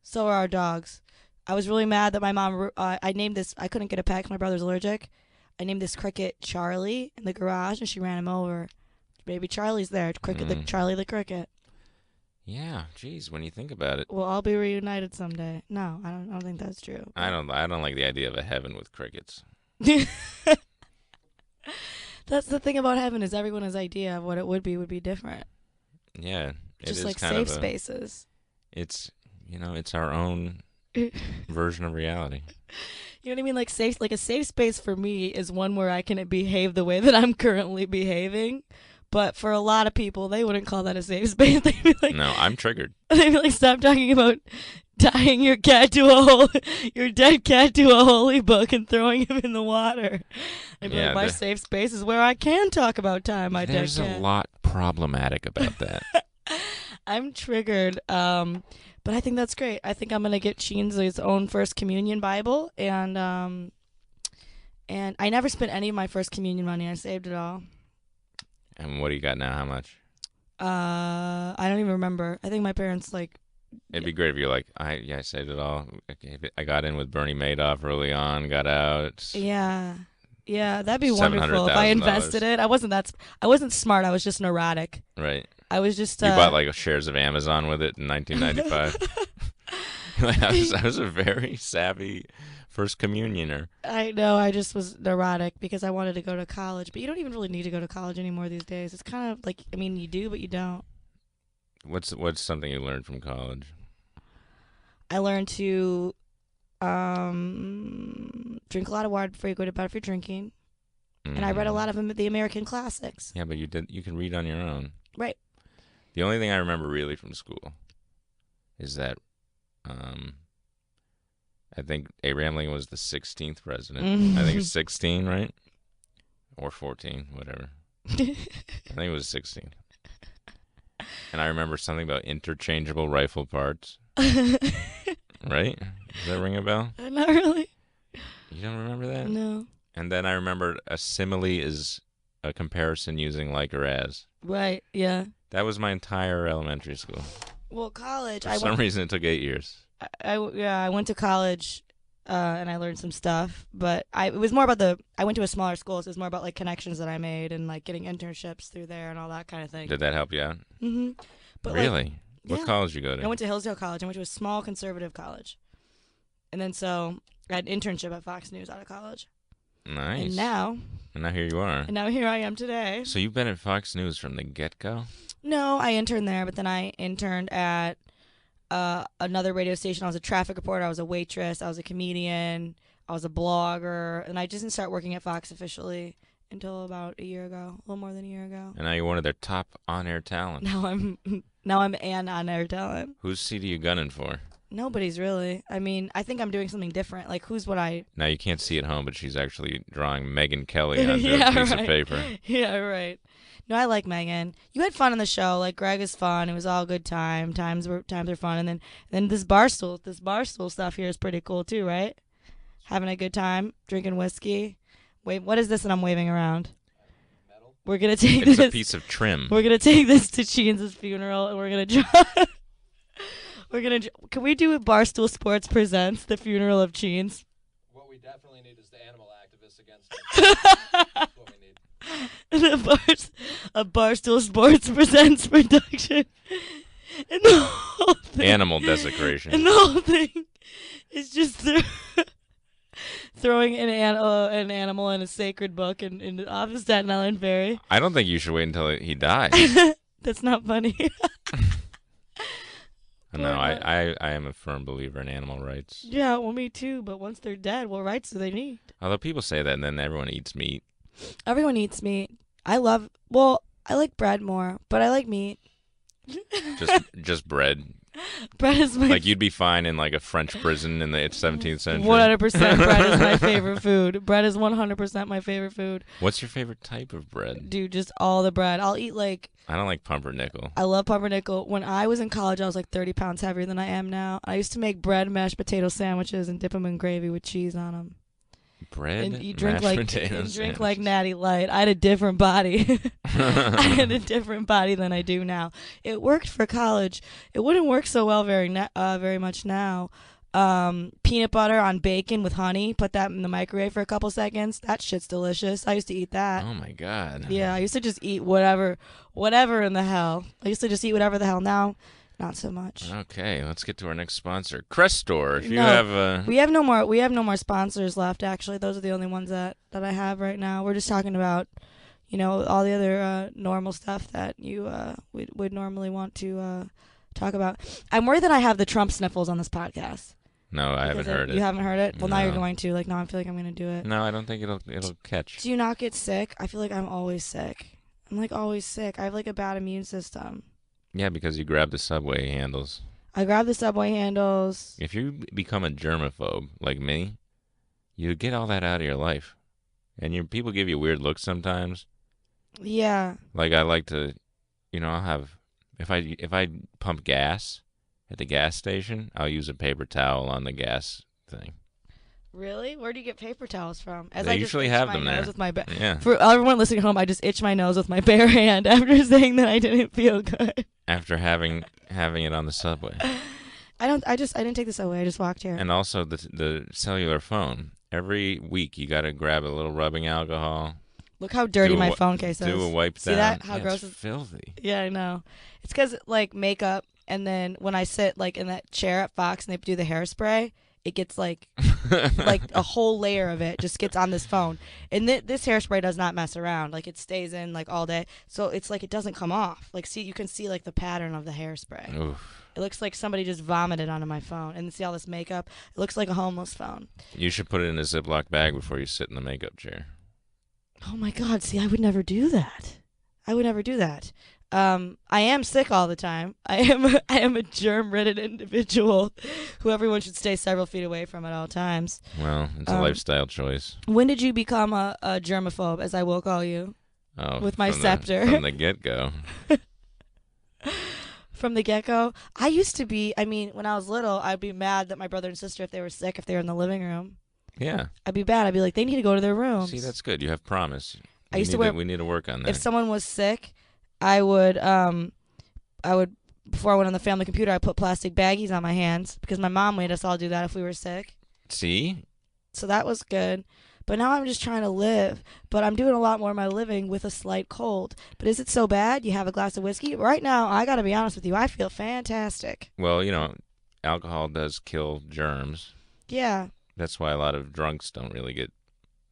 So are our dogs. I was really mad that my mom. I named this. I couldn't get a pet 'cause my brother's allergic. I named this cricket Charlie in the garage, and she ran him over. Baby Charlie's there. Cricket, the Charlie the cricket. Yeah, geez, when you think about it, We'll all be reunited someday. No, I don't think that's true. I don't like the idea of a heaven with crickets. That's the thing about heaven is everyone's idea of what it would be different. Yeah, it Just is like kind safe of spaces. it's, it's our own You version of reality. know what I mean? Like a safe space for me is one where I can behave the way that I'm currently behaving. But for a lot of people, they wouldn't call that a safe space. They'd be like, No, I'm triggered. they'd be like, stop talking about tying your cat to a hole, your dead cat to a holy book and throwing him in the water. I'd be Yeah, like, my safe space is where I can talk about tying my dead there's a cat. lot problematic about that. I'm triggered. But I think that's great. I think I'm gonna get Sheen's his own First Communion Bible, and I never spent any of my First Communion money. I saved it all. And what do you got now? How much? I don't even remember. I think my parents like. It'd be great if you're like, I saved it all. I got in with Bernie Madoff early on, got out. Yeah, yeah, that'd be wonderful if I invested it. I wasn't smart. I was just neurotic. Right. I was just. You bought like shares of Amazon with it in 1995. I was a very savvy first communioner. I know. I just was neurotic because I wanted to go to college, but you don't even really need to go to college anymore these days. It's kind of like, I mean, you do, but you don't. What's something you learned from college? I learned to drink a lot of water before you go to bed if you're drinking, and I read a lot of the American classics. Yeah, but you can read on your own. Right. The only thing I remember really from school is that I think Abraham Lincoln was the 16th president. I think it's 16, right? Or 14, whatever. I think it was 16. And I remember something about interchangeable rifle parts. Right? Does that ring a bell? Not really. You don't remember that? No. And then I remember a simile is a comparison using like or as. Right. Yeah. That was my entire elementary school. Well, college. For some reason, it took 8 years. I went to college, and I learned some stuff. But it was more about I went to a smaller school, so it was more about like connections that I made and like getting internships through there and all that kind of thing. Did that help you out? Mm-hmm. But really? What yeah. college did you go to? I went to Hillsdale College. I went to a small conservative college, and then so I had an internship at Fox News out of college. Nice. And now here you are. And now here I am today. So you've been at Fox News from the get-go? No, I interned there, but then I interned at another radio station. I was a traffic reporter. I was a waitress. I was a comedian. I was a blogger. And I just didn't start working at Fox officially until about a year ago, a little more than a year ago. And now you're one of their top on-air talents. Now I'm an on-air talent. Whose seat are you gunning for? Nobody's really. I mean, I think I'm doing something different. Like, who's what I... Now, you can't see at home, but she's actually drawing Megyn Kelly onto a piece of paper. Yeah, right. No, I like Megan. You had fun on the show. Like, Greg is fun. It was all a good time. Times are fun. And then this barstool stuff here is pretty cool too, right? Having a good time, drinking whiskey. Wait, what is this that I'm waving around? Metal. We're gonna take It's this. a piece of trim. We're gonna take this to Cheens' funeral, and we're gonna draw. Can we do a Barstool Sports presents the funeral of Cheens? What we definitely need is the animal activists against it. That's what we need. A Barstool Sports presents production. And the whole thing, Animal desecration. And the whole thing is just throwing an animal in a sacred book off of Staten Island Ferry. I don't think you should wait until he dies. That's not funny. No, I am a firm believer in animal rights. Yeah, well, me too. But once they're dead, what rights do they need? Although people say that, and then everyone eats meat. Everyone eats meat. I like bread more, but I like meat. just bread. Bread is my... Like, you'd be fine in, like, a French prison in the 17th century. 100% bread is my favorite food. Bread is 100% my favorite food. What's your favorite type of bread? Dude, just all the bread. I'll eat, like... I don't like pumpernickel. I love pumpernickel. When I was in college, I was, like, 30 pounds heavier than I am now. I used to make bread mashed potato sandwiches and dip them in gravy with cheese on them. Bread, and you drink mashed like potatoes, drink like Natty Light. I had a different body. I had a different body than I do now. It worked for college. It wouldn't work so well very much now. Peanut butter on bacon with honey. Put that in the microwave for a couple seconds. That shit's delicious. I used to eat that. Oh my god. Yeah, I used to just eat whatever in the hell. I used to just eat whatever the hell. Now not so much. Okay, let's get to our next sponsor, Crest Store. If you No, have We have no more. We have no more sponsors left. Actually, those are the only ones that I have right now. We're just talking about, all the other normal stuff that you would normally want to talk about. I'm worried that I have the Trump sniffles on this podcast. No, I haven't heard it. You haven't heard it? Well, now you're No. going to. Like, now I feel like I'm going to do it. No, I don't think it'll catch. Do you not get sick? I feel like I'm always sick. I'm like always sick. I have like a bad immune system. Yeah, because you grab the subway handles. I grab the subway handles. If you become a germaphobe like me, you get all that out of your life. And people give you weird looks sometimes. Yeah. Like I like to, I'll have if I pump gas at the gas station, I'll use a paper towel on the gas thing. Really? Where do you get paper towels from? They I usually itch have my them there. nose with my Yeah. For everyone listening at home, I just itch my nose with my bare hand after saying that I didn't feel good. After having it on the subway. I didn't take this away. I just walked here. And also the cellular phone. Every week you got to grab a little rubbing alcohol. Look how dirty my wi- phone case is. Do a wipe See down. that? How Yeah, gross it's is filthy. Yeah, I know. It's because like makeup, and then when I sit like in that chair at Fox and they do the hairspray, it gets like a whole layer of it just gets on this phone. And this hairspray does not mess around. Like it stays in like all day. So it's like it doesn't come off. Like you can see like the pattern of the hairspray. Oof. It looks like somebody just vomited onto my phone. And see all this makeup? It looks like a homeless phone. You should put it in a Ziploc bag before you sit in the makeup chair. Oh my God! See, I would never do that. I am sick all the time. I am a germ-ridden individual who everyone should stay several feet away from at all times. Well, it's a lifestyle choice. When did you become a germaphobe, as I will call you? Oh, With my from scepter. from the get-go. From the get-go? I used to be, when I was little, I'd be mad that my brother and sister, if they were sick, if they were in the living room, Yeah. I'd be bad. I'd be like, they need to go to their rooms. See, that's good. You have promise. I used to wear- We need to work on that. If someone was sick, I would before I went on the family computer, I put plastic baggies on my hands because my mom made us all do that if we were sick. See? So that was good. But now I'm just trying to live. But I'm doing a lot more of my living with a slight cold. But is it so bad? You have a glass of whiskey? Right now, I got to be honest with you, I feel fantastic. Well, alcohol does kill germs. Yeah. That's why a lot of drunks don't really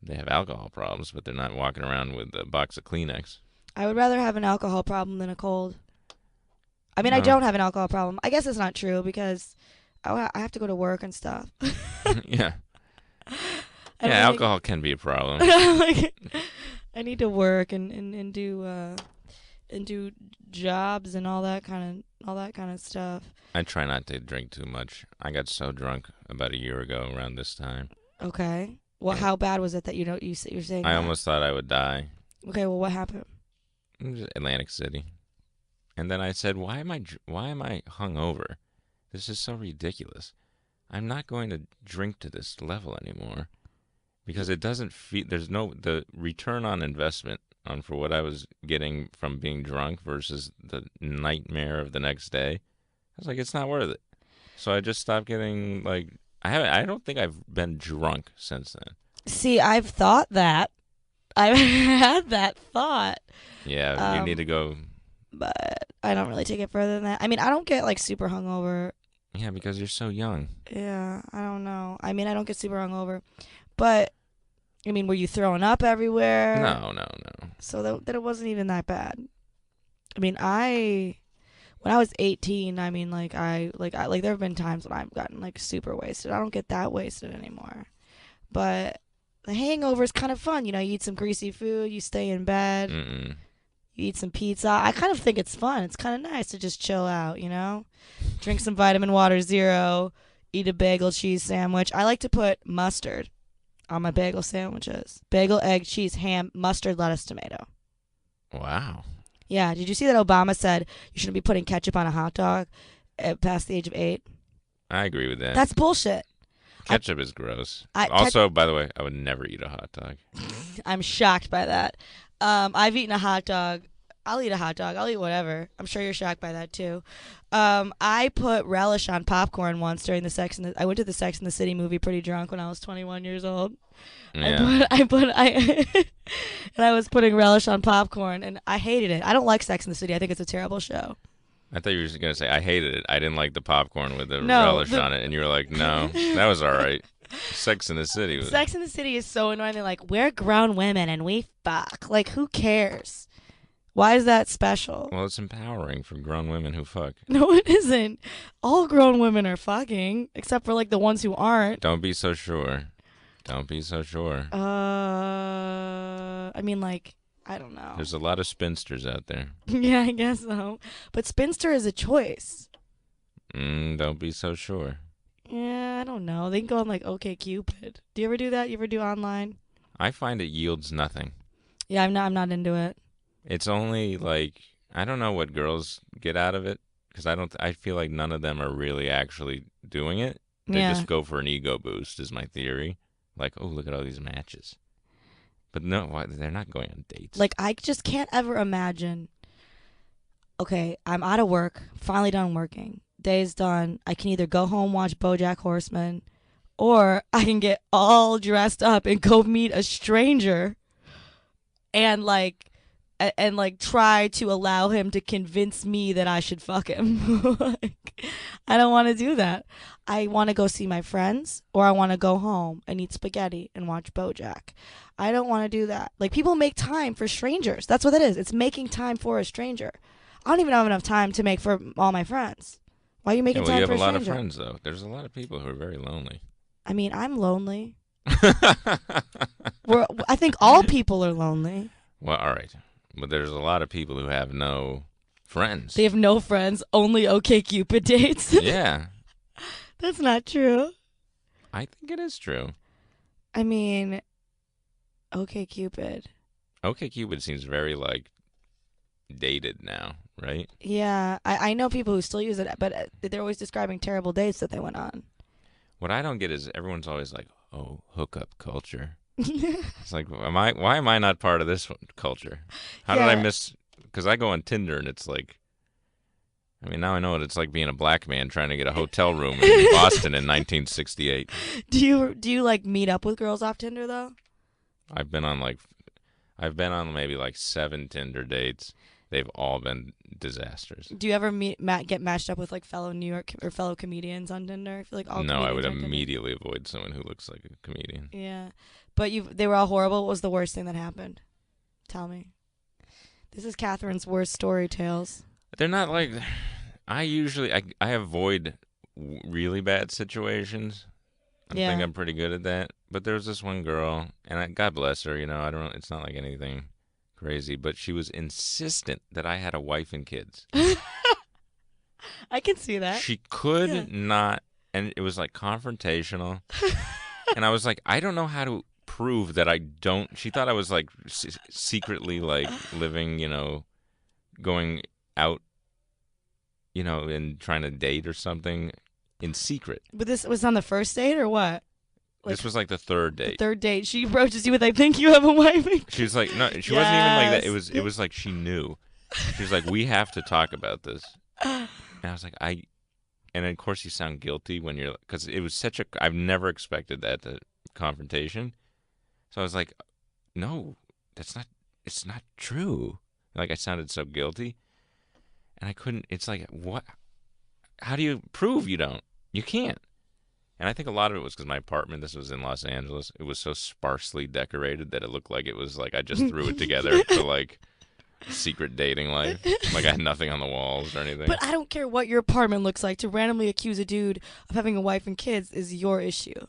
they have alcohol problems, but they're not walking around with a box of Kleenex. I would rather have an alcohol problem than a cold. I No. don't have an alcohol problem. I guess it's not true because I have to go to work and stuff. Yeah. I don't Yeah, alcohol can be a problem. I need to work and do jobs and all that kind of stuff. I try not to drink too much. I got so drunk about a year ago around this time. Okay. Well, how bad was it that you're saying? I that? almost thought I would die. Okay. Well, what happened? It was Atlantic City. And then I said, why am I hungover? This is so ridiculous. I'm not going to drink to this level anymore because it doesn't feel, the return on investment for what I was getting from being drunk versus the nightmare of the next day. I was like, it's not worth it. So I just stopped getting I don't think I've been drunk since then. See, I've thought that. I've had that thought. Yeah, you need to go. But I don't really take it further than that. I don't get super hungover. Yeah, because you're so young. Yeah, I don't know. I don't get super hungover. But, were you throwing up everywhere? No. So that it wasn't even that bad. When I was 18, there have been times when I've gotten super wasted. I don't get that wasted anymore. But the hangover is kind of fun. You eat some greasy food, you stay in bed. Mm-mm. You eat some pizza. I kind of think it's fun. It's kind of nice to just chill out, Drink some vitamin water zero, eat a bagel cheese sandwich. I like to put mustard on my bagel sandwiches. Bagel, egg, cheese, ham, mustard, lettuce, tomato. Wow. Yeah. Did you see that Obama said you shouldn't be putting ketchup on a hot dog past the age of 8? I agree with that. That's bullshit. Ketchup is gross. Also, by the way, I would never eat a hot dog. I'm shocked by that. I've eaten a hot dog. I'll eat a hot dog. I'll eat whatever. I'm sure you're shocked by that too. I put relish on popcorn once during I went to the Sex and the City movie pretty drunk when I was 21 years old. Yeah. And I was putting relish on popcorn and I hated it. I don't like Sex and the City. I think it's a terrible show. I thought you were just gonna say I hated it. I didn't like the popcorn with the No, relish on it, and you were like, no, that was all right. Sex in the City was. Sex in the City is so annoying. They're like, we're grown women and we fuck. Like, who cares? Why is that special? Well, it's empowering for grown women who fuck. No, it isn't. All grown women are fucking, except for like the ones who aren't. Don't be so sure. Don't be so sure. I mean, like, I don't know. There's a lot of spinsters out there. Yeah, I guess so. But spinster is a choice. Don't be so sure. Yeah, I don't know. They can go on like OkCupid. Do you ever do that? You ever do online? I find it yields nothing. Yeah, I'm not into it. It's only like I don't know what girls get out of it because I feel like none of them are really actually doing it. They Yeah. just go for an ego boost, is my theory. Like, oh, look at all these matches. But no, they're not going on dates. Like, I just can't ever imagine. Okay, I'm out of work, finally done working. Day's done. I can either go home, watch BoJack Horseman, or I can get all dressed up and go meet a stranger and like try to allow him to convince me that I should fuck him. Like, I don't want to do that. I want to go see my friends, or I want to go home and eat spaghetti and watch BoJack. I don't want to do that. Like, people make time for strangers. That's what it is. It's making time for a stranger. I don't even have enough time to make for all my friends. Why are you making well, time you for have a a lot of stranger? friends though. There's a lot of people who are very lonely. I mean, I'm lonely. I think all people are lonely. Well, all right, but there's a lot of people who have no friends. They have no friends, only OkCupid dates. Yeah, That's not true. I think it is true. I mean, OkCupid. OkCupid seems very like dated now, right? Yeah, I know people who still use it, but they're always describing terrible dates that they went on. What I don't get is everyone's always like, "Oh, hookup culture." It's like, why am I not part of this culture? How did I Yeah. miss? Because I go on Tinder and it's like, I mean, now I know what it's like being a black man trying to get a hotel room in Boston in 1968. Do you like meet up with girls off Tinder though? I've been on maybe like 7 Tinder dates. They've all been disasters. Do you ever get matched up with like fellow New York or fellow comedians on Tinder? I feel like all No, I comedians would are on Tinder. immediately avoid someone who looks like a comedian. Yeah, but they were all horrible. What was the worst thing that happened? Tell me. This is Catherine's worst story tales. They're not like I avoid really bad situations. I Yeah. think I'm pretty good at that. But there was this one girl, and God bless her. It's not like anything crazy, but she was insistent that I had a wife and kids. I can see that. She could Yeah. not, and it was like confrontational. And I was like, I don't know how to prove that I don't. She thought I was like secretly like living, going out, and trying to date or something in secret. But this was on the first date or what? This was like the third The date. third date. She approaches you with, "I think you have a wife." She was like, no, she wasn't even like that. Yes. It was like she knew. She was like, we have to talk about this. And I was like, and of course you sound guilty when you're, because it was I've never expected that confrontation. So I was like, no, it's not true. Like I sounded so guilty. And I couldn't, it's like, what? How do you prove you don't? You can't. And I think a lot of it was because my apartment, this was in Los Angeles, it was so sparsely decorated that it looked like it was like I just threw it together for like secret dating life. Like I had nothing on the walls or anything. But I don't care what your apartment looks like. To randomly accuse a dude of having a wife and kids is your issue.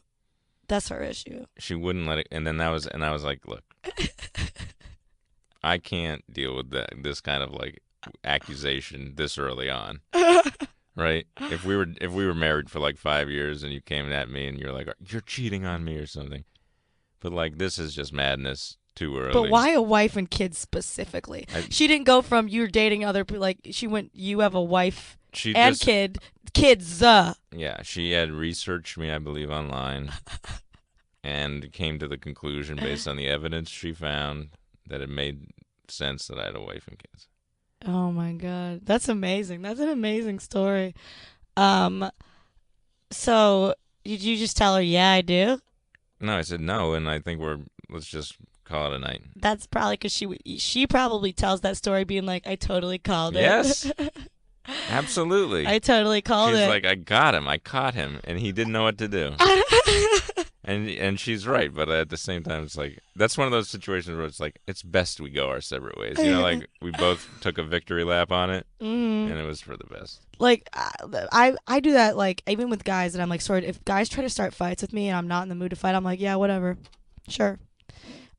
That's her issue. She wouldn't let it, and I was like, look, I can't deal with this kind of like accusation this early on. Right? If we were married for like 5 years and you came at me and you're like, you're cheating on me or something. But like this is just madness too early. But why a wife and kids specifically? She didn't go from you're dating other people, like she went, you have a wife and kids. Yeah, she had researched me, I believe, online and came to the conclusion based on the evidence she found that it made sense that I had a wife and kids. Oh my God. That's amazing. That's an amazing story. So did you just tell her, yeah, I do? No, I said no, and I think let's just call it a night. That's probably because she probably tells that story being like, I totally called it. Yes. Absolutely. I totally called She's it. like, I got him. I caught him, and he didn't know what to do. And she's right, but at the same time, it's like that's one of those situations where it's like it's best we go our separate ways. You know, like we both took a victory lap on it, and it was for the best. Like I do that like even with guys, and I'm like, sorry, if guys try to start fights with me and I'm not in the mood to fight, I'm like, yeah, whatever, sure.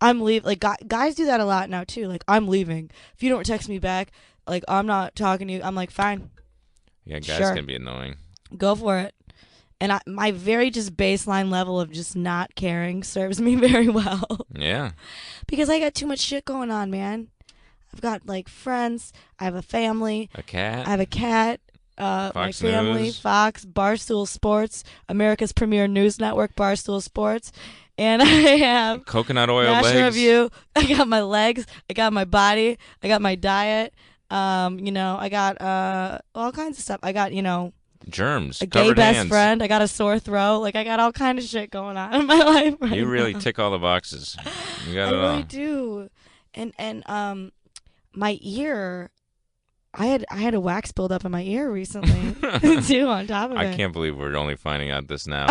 I'm leaving. Like guys do that a lot now too. Like I'm leaving. If you don't text me back, like I'm not talking to you. I'm like, fine. Yeah, guys Sure. can be annoying. Go for it. And my very just baseline level of just not caring serves me very well. Yeah. Because I got too much shit going on, man. I've got like friends. I have a family. A cat. I have a cat. My Fox family, News. Fox, Barstool Sports, America's premier news network, Barstool Sports, and I have Coconut oil National legs. Review. I got my legs. I got my body. I got my diet. I got all kinds of stuff. I got Germs. a gay Covered best hands. friend. I got a sore throat. Like I got all kind of shit going on in my life. Right You really now. tick all the boxes. You got I it all. really do. And my ear. I had a wax build up in my ear recently too. On top of it, I can't believe we're only finding out this now,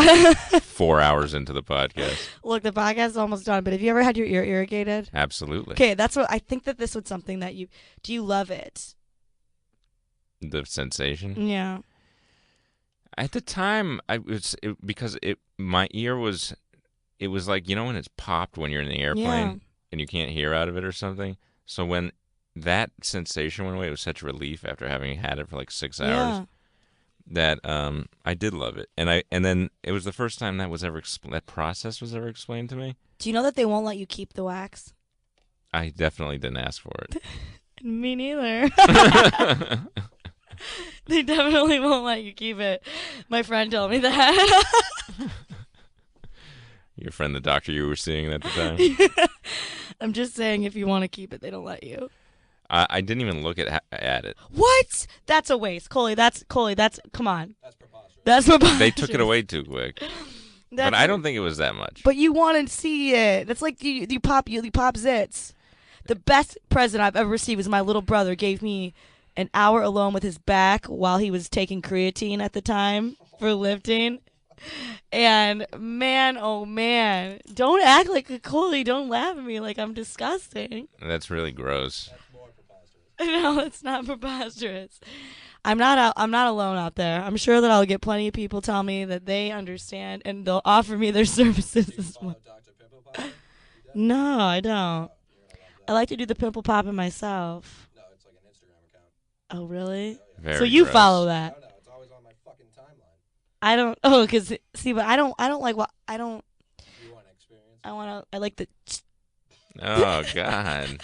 4 hours into the podcast. Look, the podcast is almost done. But have you ever had your ear irrigated? Absolutely. Okay, that's what I think. That this was something that you do. You love it? The sensation. Yeah. At the time, because my ear was, it was like, you know when it's popped when you're in the airplane Yeah. and you can't hear out of it or something? So when that sensation went away, it was such a relief after having had it for like 6 hours that I did love it. And then it was the first time that process was ever explained to me. Do you know that they won't let you keep the wax? I definitely didn't ask for it. Me neither. They definitely won't let you keep it. My friend told me that. Your friend, the doctor you were seeing at the time? I'm just saying, if you want to keep it, they don't let you. I didn't even look at it. What? That's a waste, Kollege. That's come on. That's preposterous. That's preposterous. They took it away too quick. That's, But I don't think it was that much. But you want to see it. That's like you pop zits. The best present I've ever received was my little brother gave me an hour alone with his back while he was taking creatine at the time for lifting. And man, oh man, don't act like a Kollege. Don't laugh at me like I'm disgusting. That's really gross. That's more preposterous. No, it's not preposterous. I'm not alone out there. I'm sure that I'll get plenty of people tell me that they understand and they'll offer me their services as well. Follow Dr. Pimple Popper? No, I don't. You're gonna love I like to do the pimple popping myself. that. No, it's like an Instagram account. Oh, really? Very So you gross. follow that? No, it's always on my fucking timeline. I don't. Oh, cause see, but I don't like what I don't. You want experience? I like the. Oh God.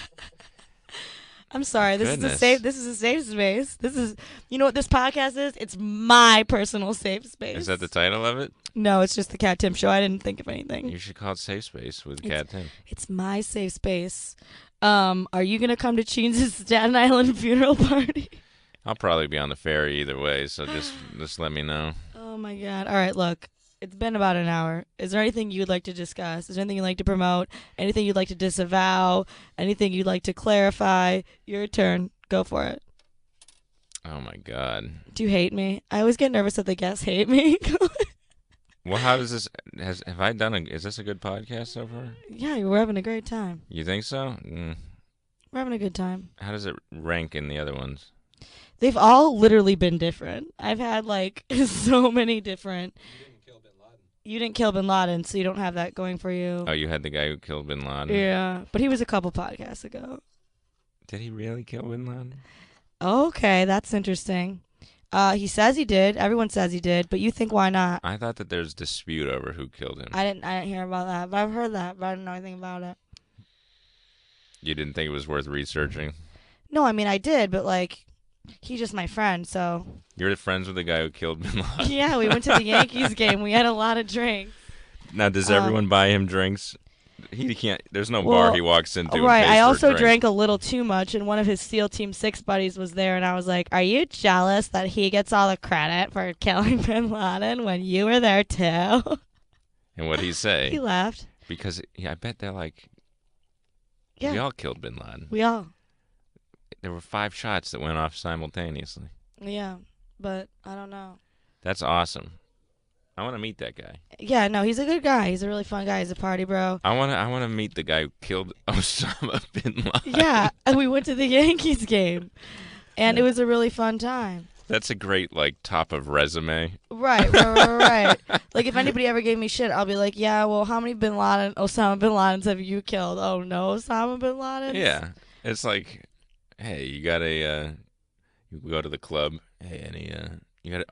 I'm sorry. This is Goodness. a safe. This is a safe space. This is. You know what this podcast is? It's my personal safe space. Is that the title of it? No, it's just the Kat Timpf Show. I didn't think of anything. You should call it Safe Space with Kat Timpf. It's my safe space. Are you gonna come to Cheens' Staten Island funeral party? I'll probably be on the ferry either way, so just let me know. Oh my God! All right, look. It's been about an hour. Is there anything you'd like to discuss? Is there anything you'd like to promote? Anything you'd like to disavow? Anything you'd like to clarify? Your turn. Go for it. Oh my God. Do you hate me? I always get nervous that the guests hate me. Well, how does this? Have I done? Is this a good podcast so far? Yeah, we're having a great time. You think so? We're having a good time. How does it rank in the other ones? They've all literally been different. I've had like so many different. You didn't kill Bin Laden. You didn't kill Bin Laden, so you don't have that going for you. Oh, you had the guy who killed Bin Laden. Yeah, but he was a couple podcasts ago. Did he really kill Bin Laden? Okay, that's interesting. He says he did. Everyone says he did, but you think why not? I thought that there's dispute over who killed him. I didn't hear about that, but I've heard that, but I didn't know anything about it. You didn't think it was worth researching? No, I mean I did, but like he's just my friend, so You're friends with the guy who killed Bin Laden. yeah, we went to the Yankees game. We had a lot of drinks. Now, does everyone buy him drinks? He can't. There's no Well, bar he walks into. and Right. pays I for a also drink. drank a little too much, and one of his SEAL Team 6 buddies was there, and I was like, "Are you jealous that he gets all the credit for killing Bin Laden when you were there too?" And what'd he say? He laughed. Because I bet they're like, Yeah, we all killed Bin Laden. we all. There were 5 shots that went off simultaneously. Yeah, but I don't know. That's awesome. I want to meet that guy. Yeah, no, he's a good guy. He's a really fun guy. He's a party bro. I want to meet the guy who killed Osama bin Laden. Yeah, and we went to the Yankees game, and it was a really fun time. That's a great top of resume. Right. Like, if anybody ever gave me shit, I'll be like, yeah, well, how many Osama bin Ladens have you killed? Oh, no, Osama bin Laden? Yeah. It's like, hey, you got you go to the club. Hey,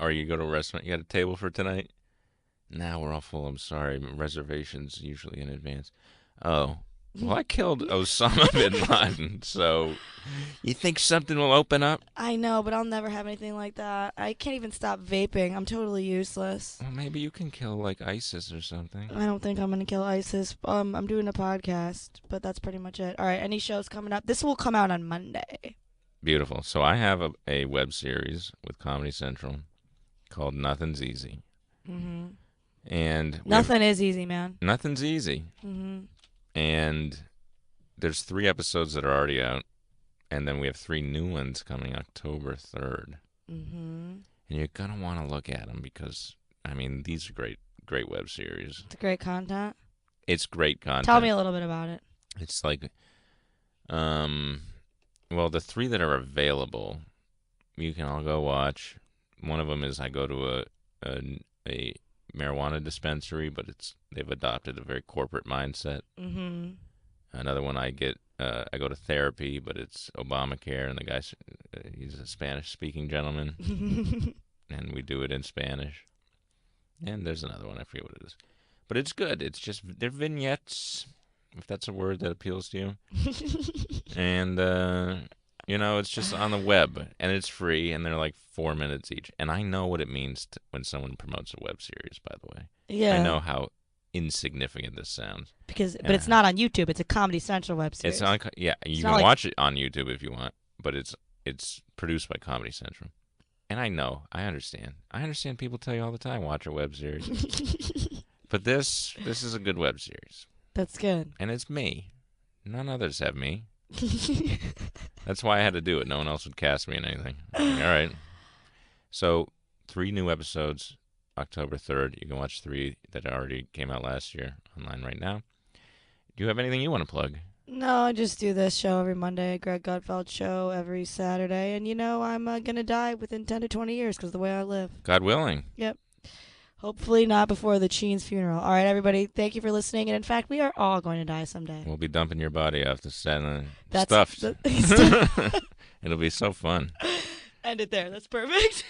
or you go to a restaurant. You got a table for tonight? Nah, we're all full. I'm sorry. Reservations usually in advance. Oh, well, I killed Osama bin Laden, so you think something will open up? I know, but I'll never have anything like that. I can't even stop vaping. I'm totally useless. Well, maybe you can kill ISIS or something. I don't think I'm gonna kill ISIS. I'm doing a podcast, but that's pretty much it. All right, any shows coming up? This will come out on Monday. Beautiful. So I have a web series with Comedy Central called Nothing's Easy. Mm-hmm. And nothing is easy, man. Nothing's easy. Mm-hmm. And there's 3 episodes that are already out, and then we have 3 new ones coming October 3rd. Mm-hmm. And you're gonna want to look at them because these are great web series. It's great content. It's great content. Tell me a little bit about it. It's like, well, the 3 that are available, you can all go watch. One of them is I go to a marijuana dispensary, but they've adopted a very corporate mindset. Mm-hmm. Another one I go to therapy, but it's Obamacare, and the guy, he's a Spanish-speaking gentleman, and we do it in Spanish. And there's another one, I forget what it is. But it's good. It's just, they're vignettes, if that's a word that appeals to you. And, it's just on the web, and it's free, and they're like 4 minutes each. And I know what it means when someone promotes a web series, by the way. Yeah. I know how insignificant this sounds. But it's not on YouTube. It's a Comedy Central web series. You can watch it on YouTube if you want, but it's produced by Comedy Central. And I understand. I understand people tell you all the time, watch a web series. But this is a good web series. That's good. And it's me. None others have me. That's why I had to do it. No one else would cast me in anything. All right. So 3 new episodes, October 3rd. You can watch 3 that already came out last year online right now. Do you have anything you want to plug? No, I just do this show every Monday, Greg Gutfeld show every Saturday. And, I'm going to die within 10 to 20 years because of the way I live. God willing. Yep. Hopefully not before the Cheen's funeral. All right, everybody, thank you for listening. And, in fact, we are all going to die someday. We'll be dumping your body off the set and That's stuffed. It'll be so fun. End it there. That's perfect.